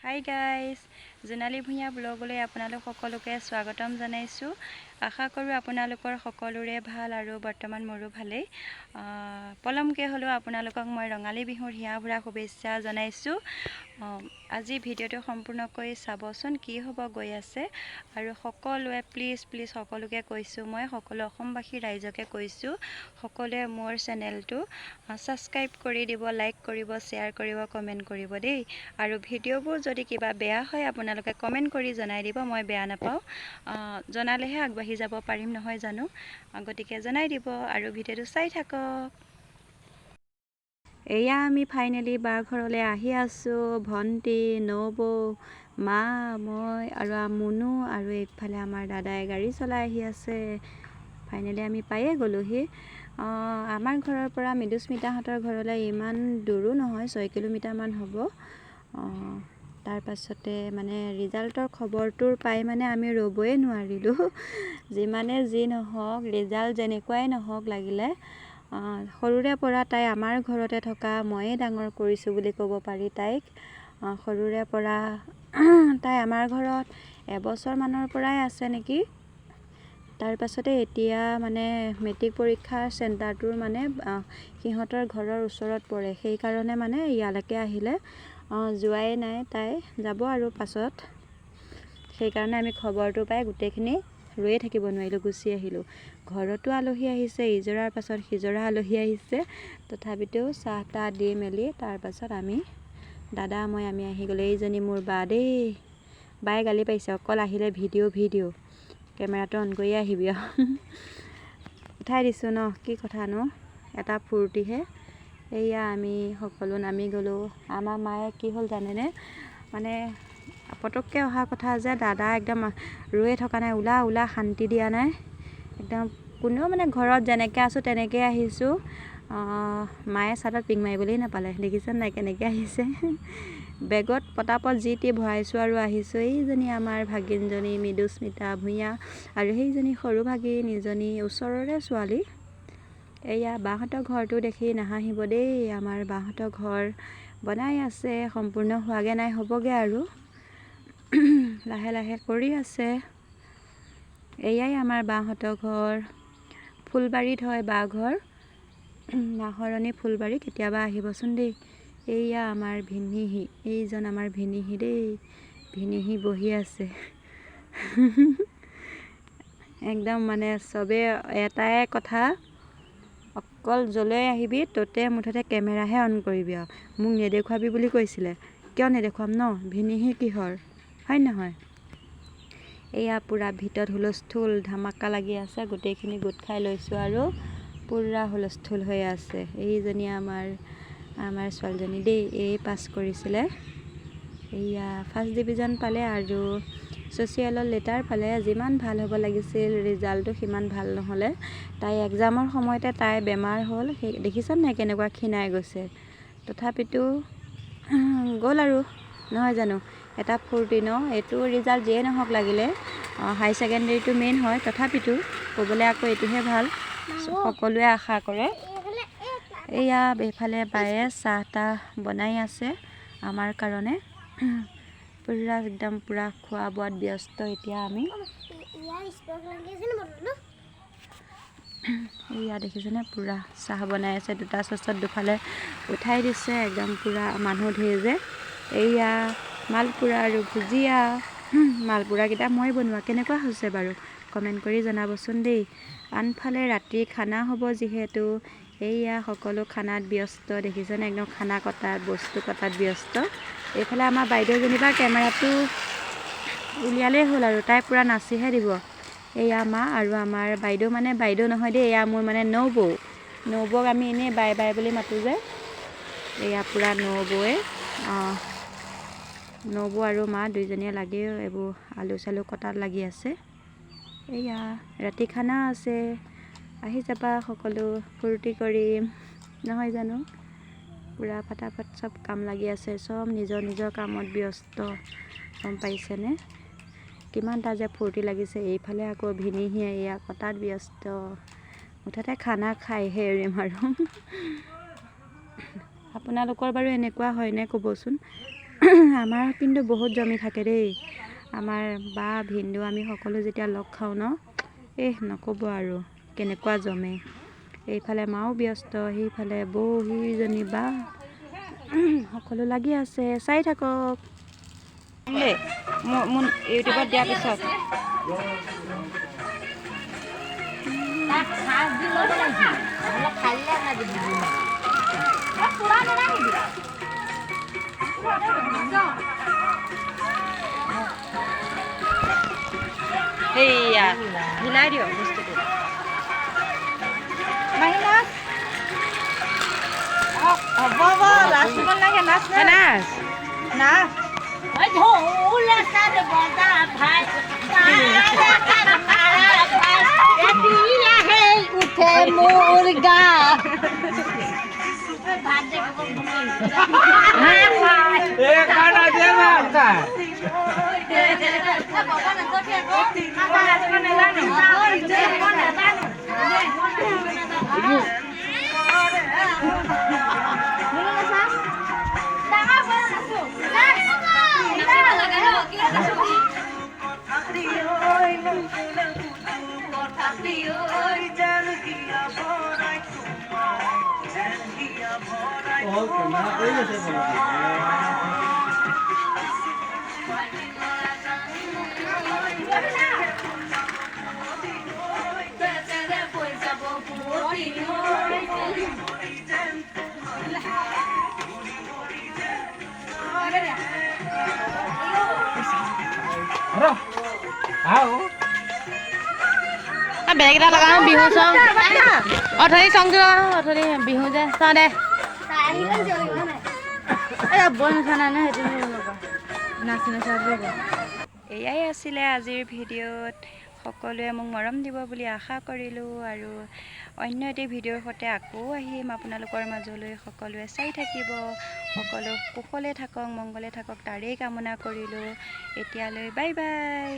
Hi guys, Jonali Bhuyan ব্লগলৈ আপোনালোক সকলোকে স্বাগতম জনাইছোঁ। আশা কৰোঁ আপোনালোকৰ সকলোৰে ভাল আৰু বৰ্তমান মোৰো ভালেই। পলমকৈ হ'লেও আপোনালোকক মই ৰঙালী বিহুৰ হিয়া ভৰা শুভেচ্ছা জনাইছোঁ। আজি ভিডিঅ'টো সম্পূৰ্ণকৈ চাবচোন, কি হ'ব গৈ আছে। আৰু সকলোৱে প্লিজ সকলোকে কৈছোঁ, মই সকলো অসমবাসী ৰাইজকে কৈছোঁ, সকলোৱে মোৰ চেনেলটো ছাবস্ক্ৰাইব কৰি দিব, লাইক কৰিব, শ্বেয়াৰ কৰিব, কমেণ্ট কৰিব দেই। আৰু ভিডিঅ'বোৰ যদি কিবা বেয়া হয় আপোনালোকে কমেণ্ট কৰি জনাই দিব, মই বেয়া নাপাওঁ। জনালেহে আগবাঢ়ি যাব পাৰিম নহয় জানো, গতিকে জনাই দিব আৰু ভিডিঅ'টো চাই থাকক। এয়া আমি ফাইনেলি বাৰ ঘৰলৈ আহি আছোঁ। ভণ্টি, নবৌ, মা, মই আৰু মুনু আৰু এইফালে আমাৰ দাদাই গাড়ী চলাই আহি আছে। ফাইনেলি আমি পায়ে গ'লোহি। আমাৰ ঘৰৰ পৰা মৃদুস্মিতাহঁতৰ ঘৰলৈ ইমান দূৰো নহয়, 6 কিলোমিটাৰমান হ'ব। তাৰ পাছতে মানে ৰিজাল্টৰ খবৰটোৰ পাই মানে আমি ৰ'বই নোৱাৰিলোঁ। যিমানে যি নহওক, ৰিজাল্ট যেনেকুৱাই নহওক লাগিলে, সৰুৰে পৰা তাই আমাৰ ঘৰতে থকা, ময়ে ডাঙৰ কৰিছোঁ বুলি ক'ব পাৰি তাইক। সৰুৰে পৰা তাই আমাৰ ঘৰত এবছৰমানৰ পৰাই আছে নেকি। তাৰ পাছতে এতিয়া মানে মেট্ৰিক পৰীক্ষাৰ চেণ্টাৰটোৰ মানে সিহঁতৰ ঘৰৰ ওচৰত পৰে, সেইকাৰণে মানে ইয়ালৈকে আহিলে। যোৱাই নাই, তাই যাব আৰু পাছত। সেইকাৰণে আমি খবৰটো পাই গোটেইখিনি ৰৈয়ে থাকিব নোৱাৰিলোঁ, গুচি আহিলোঁ। ঘৰতো আলহী আহিছে, ইজৰাৰ পাছত সিজৰা আলহী আহিছে। তথাপিতো চাহ তাহ দি মেলি তাৰপাছত আমি দাদা মই আহি গ'লোঁ। এইজনী মোৰ বা দেই, বায়ে গালি পাৰিছে, অকল আহিলে ভিডিঅ' কেমেৰাটো অন কৰিয়ে আহিবি আৰু। উঠাই দিছোঁ ন, কি কথানো, এটা ফূৰ্তিহে। এয়া আমি সকলো নামি গ'লোঁ। আমাৰ মায়ে কি হ'ল জানেনে, মানে পটককৈ অহা কথা যে, দাদা একদম ৰৈয়ে থকা নাই, ওলা শান্তি দিয়া নাই একদম। কোনেও মানে ঘৰত যেনেকৈ আছোঁ তেনেকৈ আহিছোঁ। মায়ে চাদত পিং মাৰিবলৈ নাপালে, দেখিছেনে নাই কেনেকৈ আহিছে। বেগত পটাপট যি টি ভৰাইছোঁ আৰু আহিছোঁ। এইজনী আমাৰ ভাগিনজনী মৃদুস্মিতা ভূঞা আৰু সেইজনী সৰু ভাগিন, ইজনী ওচৰৰে ছোৱালী। এয়া বাহঁতৰ ঘৰটো দেখি নাহাঁহিব দেই, আমাৰ বাহঁতৰ ঘৰ বনাই আছে, সম্পূৰ্ণ হোৱাগৈ নাই, হ'বগৈ আৰু লাহে লাহে কৰি আছে। এয়াই আমাৰ বাহঁতৰ ঘৰ, ফুলবাৰীত হয় বা ঘৰ, নাহৰণি ফুলবাৰী, কেতিয়াবা আহিবচোন দেই। এয়া আমাৰ ভিনিহি, এইজন আমাৰ ভিনিহি দেই, ভিনিহি বহি আছে। একদম মানে চবে এটাই কথা, অকল যলৈ আহিবি ততে মুঠতে কেমেৰাহে অন কৰিবি আৰু মোক নেদেখুৱাবি বুলি কৈছিলে। কিয় নেদেখুৱাম ন, ভিনিহি কিহৰ, হয় নহয়। এয়া পূৰা ভিতৰত হুলস্থুল ধামাকা লাগি আছে, গোটেইখিনি গোট খাই লৈছোঁ আৰু পূৰা হুলস্থুল হৈ আছে। এইজনী আমাৰ ছোৱালীজনী দেই, পাছ কৰিছিলে, এয়া ফাৰ্ষ্ট ডিভিজন পালে আৰু ছ'চিয়েলত লেটাৰ পালে। যিমান ভাল হ'ব লাগিছিল ৰিজাল্টটো সিমান ভাল নহ'লে। তাই এক্সামৰ সময়তে তাই বেমাৰ হ'ল, সেই দেখিছানে নাই কেনেকুৱা ক্ষীণাই গৈছে। তথাপিতো গ'ল আৰু, নহয় জানো, এটা ফূৰ্তি ন। এইটো ৰিজাল্ট যিয়ে নহওক লাগিলে, হাই ছেকেণ্ডেৰীটো মেইন হয়, তথাপিতো ক'বলৈ আকৌ এইটোহে ভাল, সকলোৱে আশা কৰে। এয়া এইফালে বায়ে চাহ তাহ বনাই আছে আমাৰ কাৰণে, একদম পূৰা খোৱা বোৱাত ব্যস্ত এতিয়া আমি। এয়া দেখিছেনে, পূৰা চাহ বনাই আছে, দুটা চচত দুফালে উঠাই দিছে, একদম পূৰা মানুহ ধেৰ যে। এয়া মালপোৰা আৰু ভুজিয়া, মালপোৰাকেইটা মই বনোৱা, কেনেকুৱা হৈছে বাৰু কমেণ্ট কৰি জনাবচোন দেই। আনফালে ৰাতিৰ খানা হ'ব যিহেতু, এয়া সকলো খানাত ব্যস্ত, দেখিছেনে একদম খানা কটাত, বস্তু কটাত ব্যস্ত। এইফালে আমাৰ বাইদেউজনী বা কেমেৰাটো উলিয়ালেই হ'ল আৰু তাই পূৰা নাচিহে দিব। এয়া মা আৰু আমাৰ বাইদেউ, মানে বাইদেউ নহয় দেই, এয়া মোৰ মানে নবৌক আমি এনেই বাই বুলি মাতোঁ যে, এয়া পূৰা নবৌ আৰু মা দুইজনীয়ে লাগি এইবোৰ আলু চালু কটাত লাগি আছে। এয়া ৰাতি খানা আছে, আহি যাবা সকলো, ফূৰ্তি কৰিম, নহয় জানো। পূৰা ফটাফট চব কাম লাগি আছে, চব নিজৰ কামত ব্যস্ত, গম পাইছেনে। কিমান এটা যে ফূৰ্তি লাগিছে। এইফালে আকৌ ভিনিহিয়ে এয়া কটাত ব্যস্ত, মুঠতে খানা খাইহে এৰিম আৰু। আপোনালোকৰ বাৰু এনেকুৱা হয়নে ক'বচোন। আমাৰ কিন্তু বহুত জমি থাকে দেই। আমাৰ বা ভিন্দু আমি সকলো যেতিয়া লগ খাওঁ ন, নক'ব আৰু কেনেকুৱা জমে। এইফালে মাও ব্যস্ত, সেইফালে বৌ সিজনী বা সকলো লাগি আছে। চাই থাকক দেই, মোৰ ইউটিউবত দিয়াৰ পিছত। এইয়া হিলাই দিয়ক বস্তুটো। মাহী নাচ হ'ব লাজ দিব লাগে, নাচ নাচ নাচ। উঠে মুৰ্গা বেলেগ এটা লগাওঁ বিহু চং। অথনি চংটো লগাওঁ, অথনি বিহু যে চাওঁ দে। বই নুঠা নাই নে, সেইটো নাচি নাচা। এয়াই আছিলে আজিৰ ভিডিঅ'ত। সকলোৱে মোক মৰম দিব বুলি আশা কৰিলোঁ, আৰু অন্য এটি ভিডিঅ'ৰ সৈতে আকৌ আহিম আপোনালোকৰ মাজলৈ। সকলোৱে চাই থাকিব, সকলো কুশলে থাকক, মংগলে থাকক, তাৰেই কামনা কৰিলোঁ। এতিয়ালৈ বাই বাই।